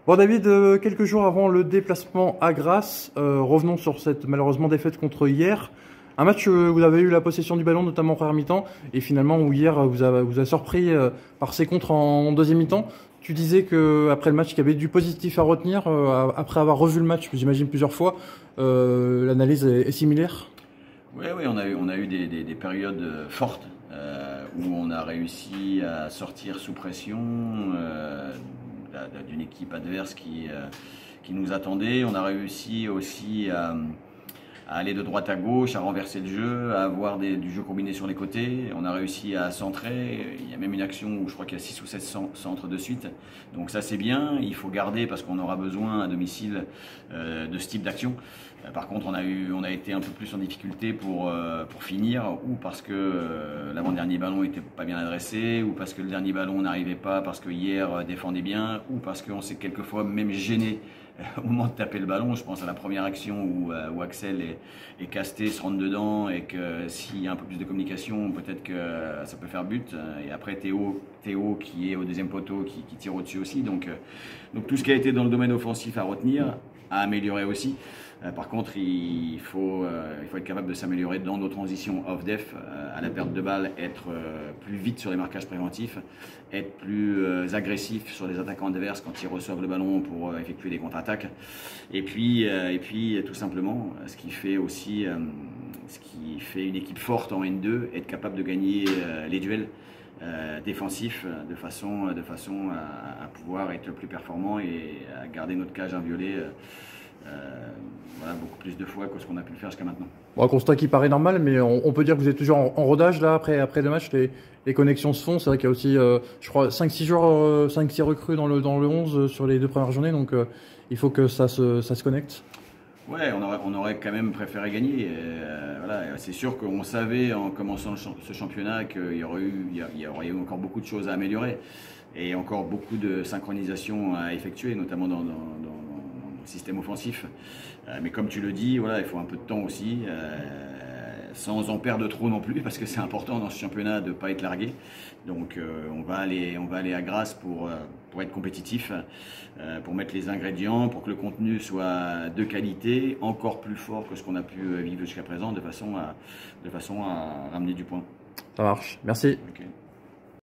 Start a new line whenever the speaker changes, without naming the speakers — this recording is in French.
Bon David, quelques jours avant le déplacement à Grasse, revenons sur cette malheureusement défaite contre hier. Un match où vous avez eu la possession du ballon, notamment en première mi-temps, et finalement où hier vous a surpris par ses contres en deuxième mi-temps. Tu disais que après le match, qu'il y avait du positif à retenir. Après avoir revu le match, j'imagine plusieurs fois, l'analyse est similaire.
Oui, on a eu des périodes fortes où on a réussi à sortir sous pression d'une équipe adverse qui nous attendait. On a réussi aussi à aller de droite à gauche, à renverser le jeu, à avoir du jeu combiné sur les côtés. On a réussi à centrer. Il y a même une action où je crois qu'il y a 6 ou 7 centres de suite. Donc ça c'est bien, il faut garder parce qu'on aura besoin à domicile de ce type d'action. Par contre on a été un peu plus en difficulté pour finir, ou parce que l'avant-dernier ballon n'était pas bien adressé, ou parce que le dernier ballon n'arrivait pas, parce que hier défendait bien, ou parce qu'on s'est quelquefois même gêné au moment de taper le ballon. Je pense à la première action où Axel et Casté se rentrent dedans, et que s'il y a un peu plus de communication, peut-être que ça peut faire but. Et après Théo qui est au deuxième poteau, qui tire au-dessus aussi. Donc tout ce qui a été dans le domaine offensif à retenir, à améliorer aussi. Par contre, il faut être capable de s'améliorer dans nos transitions off-def, à la perte de balle, être plus vite sur les marquages préventifs, être plus agressif sur les attaquants adverses quand ils reçoivent le ballon pour effectuer des contre-attaques. Et puis tout simplement, ce qui fait une équipe forte en N2, être capable de gagner les duels défensifs de façon à pouvoir être plus performant et à garder notre cage inviolée. Voilà, beaucoup plus de fois que ce qu'on a pu le faire jusqu'à maintenant.
Bon, un constat qui paraît normal, mais on peut dire que vous êtes toujours en rodage là, après le match, les connexions se font. C'est vrai qu'il y a aussi, je crois, 5-6 joueurs, 5-6 recrues dans le 11 sur les 2 premières journées, donc il faut que ça se connecte.
Ouais, on aurait quand même préféré gagner. Voilà, c'est sûr qu'on savait en commençant ce championnat qu'il y aurait eu encore beaucoup de choses à améliorer et encore beaucoup de synchronisation à effectuer, notamment dans le système offensif. Mais comme tu le dis, voilà, il faut un peu de temps aussi, sans en perdre trop non plus, parce que c'est important dans ce championnat de ne pas être largué. Donc on va aller à Grasse pour être compétitif, pour mettre les ingrédients, pour que le contenu soit de qualité, encore plus fort que ce qu'on a pu vivre jusqu'à présent, de façon à ramener du point.
Ça marche, merci.
Okay.